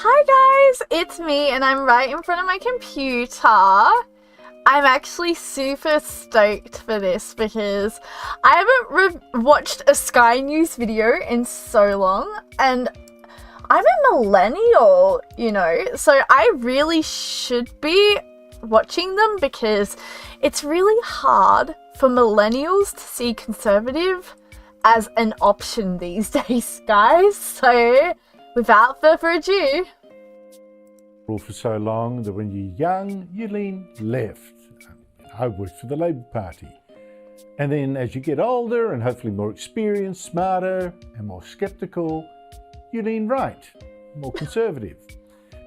Hi guys, it's me and I'm right in front of my computer. I'm actually super stoked for this because I haven't watched a Sky News video in so long, and I'm a millennial, you know, so I really should be watching them because it's really hard for millennials to see conservative as an option these days, guys. So without further ado, for so long that when you're young, you lean left. I worked for the Labour Party. And then as you get older and hopefully more experienced, smarter and more sceptical, you lean right, more conservative.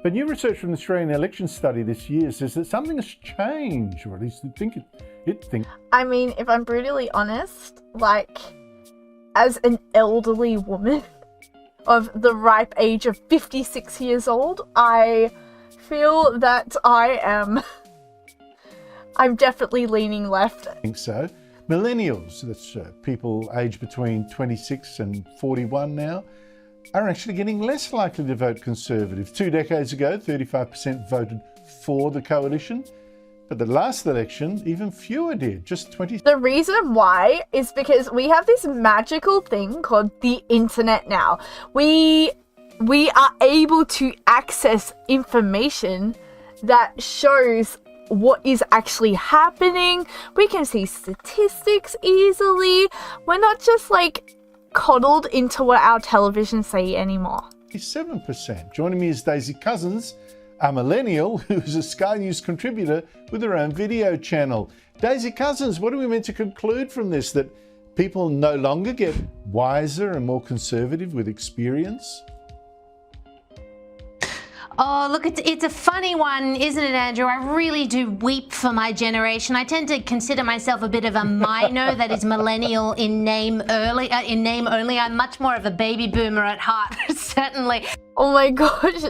But new research from the Australian election study this year says that something has changed, or at least it thinks. I mean, if I'm brutally honest, like, as an elderly woman of the ripe age of 56 years old, I feel that I'm definitely leaning left. I think so. Millennials, that's people aged between 26 and 41 now, are actually getting less likely to vote Conservative. 2 decades ago, 35% voted for the coalition, but the last election, even fewer did, just 20. The reason why is because we have this magical thing called the internet now. We are able to access information that shows what is actually happening. We can see statistics easily. We're not just like coddled into what our television say anymore. 7%. Joining me is Daisy Cousins, a millennial who's a Sky News contributor with her own video channel. Daisy Cousins, what are we meant to conclude from this? That people no longer get wiser and more conservative with experience? Oh, look, it's a funny one, isn't it, Andrew? I really do weep for my generation. I tend to consider myself a bit of a minor that is millennial in name only. I'm much more of a baby boomer at heart, certainly. Oh my gosh,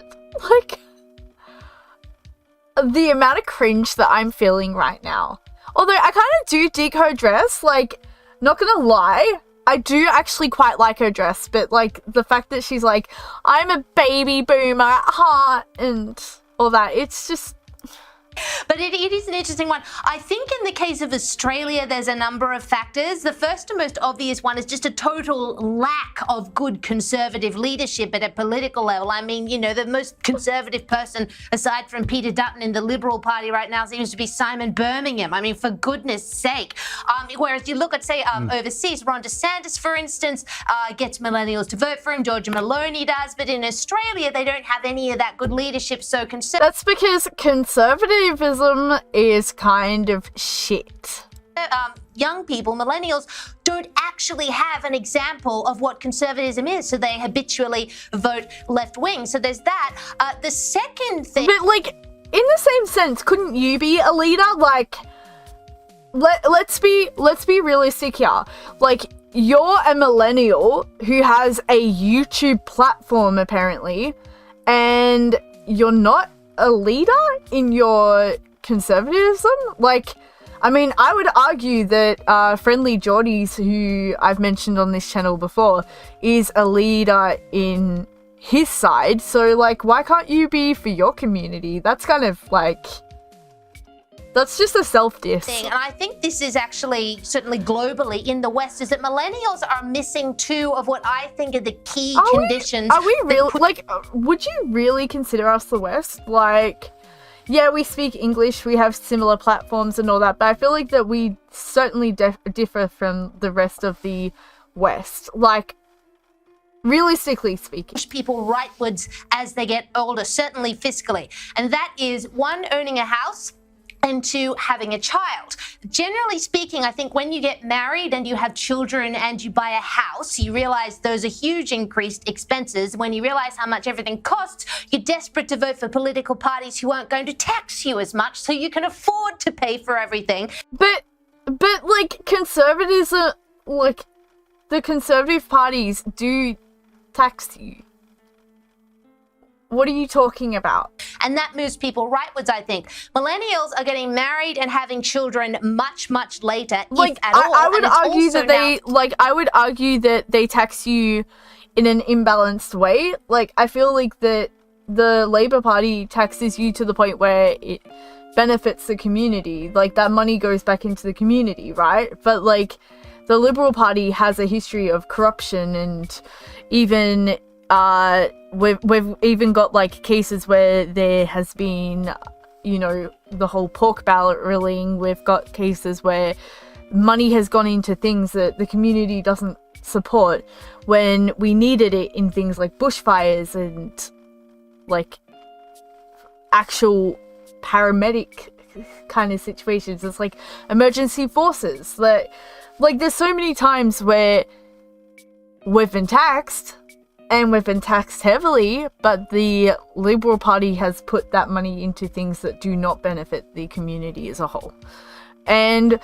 like, the amount of cringe that I'm feeling right now. Although I kind of do dig her dress, like, not gonna lie, I do actually quite like her dress, but like the fact that she's like, I'm a baby boomer at heart and all that, it's just... But it is an interesting one. I think in the case of Australia, there's a number of factors. The first and most obvious one is just a total lack of good conservative leadership at a political level. I mean, you know, the most conservative person, aside from Peter Dutton in the Liberal Party right now, seems to be Simon Birmingham. I mean, for goodness sake. Whereas you look at, say, overseas, Ron DeSantis, for instance, gets millennials to vote for him. Georgia Maloney does. But in Australia, they don't have any of that good leadership. So that's because conservatism is kind of shit. Young people, millennials, don't actually have an example of what conservatism is, so they habitually vote left-wing. So there's that. The second thing... But, like, in the same sense, couldn't you be a leader? Like, let's be realistic here. Like, you're a millennial who has a YouTube platform, apparently, and you're not a leader in your conservatism. Like, I mean, I would argue that Friendly Geordies, who I've mentioned on this channel before, is a leader in his side. So, like, why can't you be for your community? That's kind of like... That's just a self-diss. And I think this is actually, certainly globally, in the West, is that millennials are missing two of what I think are the key conditions. Are we real? Like, would you really consider us the West? Like, yeah, we speak English, we have similar platforms and all that, but I feel like that we certainly differ from the rest of the West. Like, realistically speaking. People rightwards as they get older, certainly fiscally. And that is, one, owning a house, and two, having a child. Generally speaking, I think when you get married and you have children and you buy a house, you realize those are huge increased expenses. When you realize how much everything costs, you're desperate to vote for political parties who aren't going to tax you as much, so you can afford to pay for everything. But like, conservatism, like, the conservative parties do tax you. What are you talking about? And that moves people rightwards, I think. Millennials are getting married and having children much, much later, like, if at all. I would argue that I would argue that they tax you in an imbalanced way. Like, I feel like that the Labour Party taxes you to the point where it benefits the community, like that money goes back into the community, right? But like the Liberal Party has a history of corruption, and even we've even got like cases where there has been, you know, the whole pork ballot ruling. We've got cases where money has gone into things that the community doesn't support when we needed it in things like bushfires and like actual paramedic kind of situations. It's like emergency forces. That like there's so many times where we've been taxed, and we've been taxed heavily, but the Liberal Party has put that money into things that do not benefit the community as a whole. And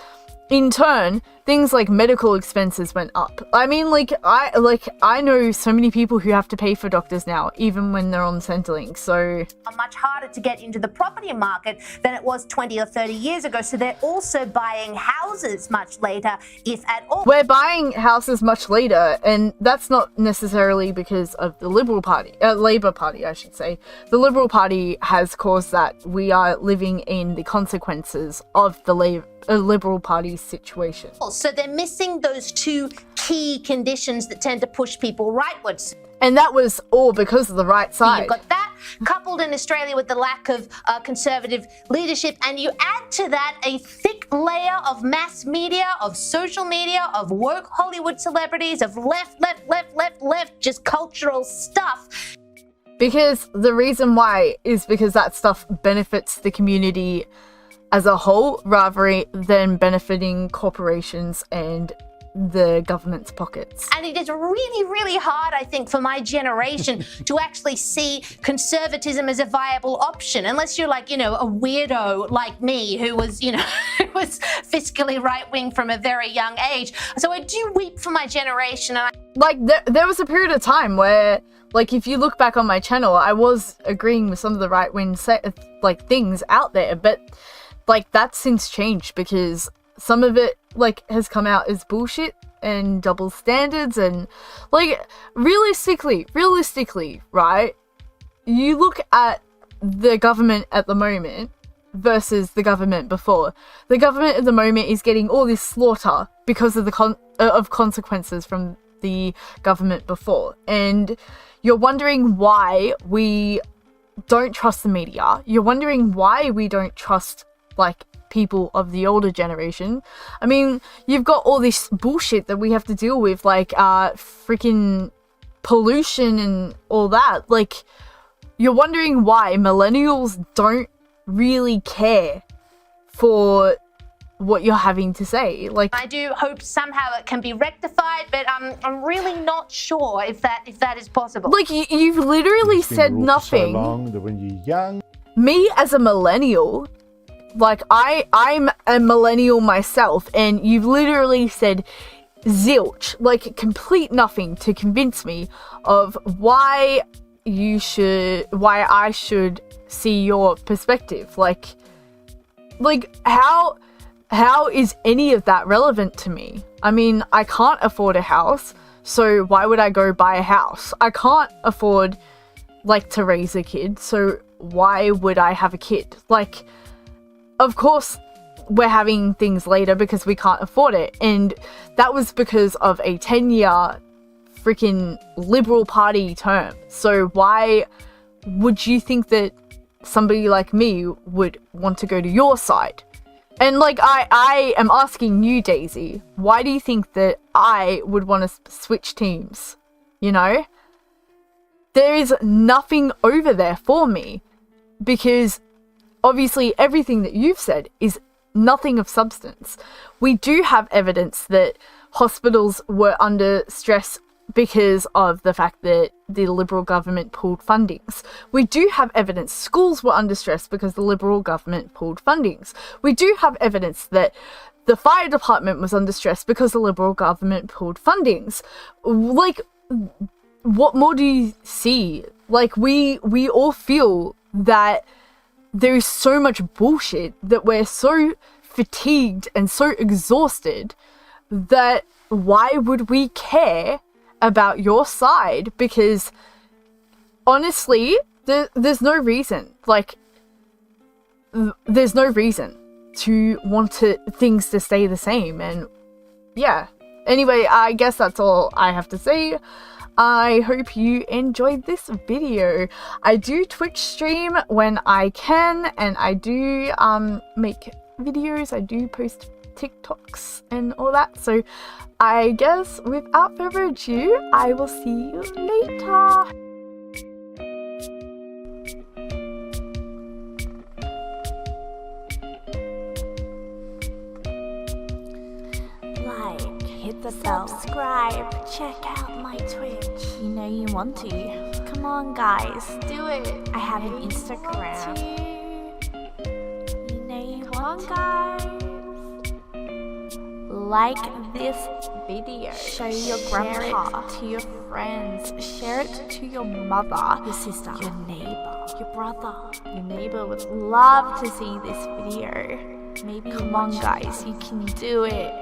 in turn, things like medical expenses went up. I mean, I know so many people who have to pay for doctors now, even when they're on Centrelink. So much harder to get into the property market than it was 20 or 30 years ago. So they're also buying houses much later, if at all. We're buying houses much later, and that's not necessarily because of the Liberal Party, Labour Party, I should say. The Liberal Party has caused that. We are living in the consequences of the Liberal Party situation. So they're missing those two key conditions that tend to push people rightwards. And that was all because of the right side. You've got that coupled in Australia with the lack of conservative leadership, and you add to that a thick layer of mass media, of social media, of woke Hollywood celebrities, of left, just cultural stuff. Because the reason why is because that stuff benefits the community as a whole rather than benefiting corporations and the government's pockets. And it is really, really hard, I think, for my generation to actually see conservatism as a viable option, unless you're like, you know, a weirdo like me who was, you know, who was fiscally right-wing from a very young age. So I do weep for my generation. And there was a period of time where, like, if you look back on my channel, I was agreeing with some of the right-wing things out there, but like that's since changed because some of it like has come out as bullshit and double standards, and like realistically, right? You look at the government at the moment versus the government before. The government at the moment is getting all this slaughter because of the consequences from the government before, and you're wondering why we don't trust the media. You're wondering why we don't trust like people of the older generation. I mean, you've got all this bullshit that we have to deal with, like freaking pollution and all that. Like, you're wondering why millennials don't really care for what you're having to say. Like, I do hope somehow it can be rectified, but I'm really not sure if that is possible. Like, you've literally said nothing. So long that when you're young. Me as a millennial, like I'm a millennial myself, and you've literally said zilch, like complete nothing to convince me of why I should see your perspective. Like how is any of that relevant to me? I mean, I can't afford a house, so why would I go buy a house? I can't afford like to raise a kid, so why would I have a kid? Like, of course, we're having things later because we can't afford it. And that was because of a 10-year freaking Liberal Party term. So why would you think that somebody like me would want to go to your side? And like, I am asking you, Daisy, why do you think that I would want to switch teams? You know? There is nothing over there for me, because obviously everything that you've said is nothing of substance. We do have evidence that hospitals were under stress because of the fact that the Liberal government pulled fundings. We do have evidence schools were under stress because the Liberal government pulled fundings. We do have evidence that the fire department was under stress because the Liberal government pulled fundings. Like, what more do you see? Like, we all feel that there is so much bullshit, that we're so fatigued and so exhausted that why would we care about your side? Because honestly, there's no reason. Like, there's no reason to want things to stay the same. And yeah. Anyway, I guess that's all I have to say. I hope you enjoyed this video. I do Twitch stream when I can, and I do make videos. I do post TikToks and all that. So I guess without further ado, I will see you later. Hit the bell, subscribe, check out my Twitch. You know you want to. Come on guys, do it. I have an Instagram. You know you want to. Like this video. Show your grandpa, to your friends. Share it to your mother, your sister, your neighbor, your brother. Your neighbor would love to see this video. Maybe come on guys, you can do it.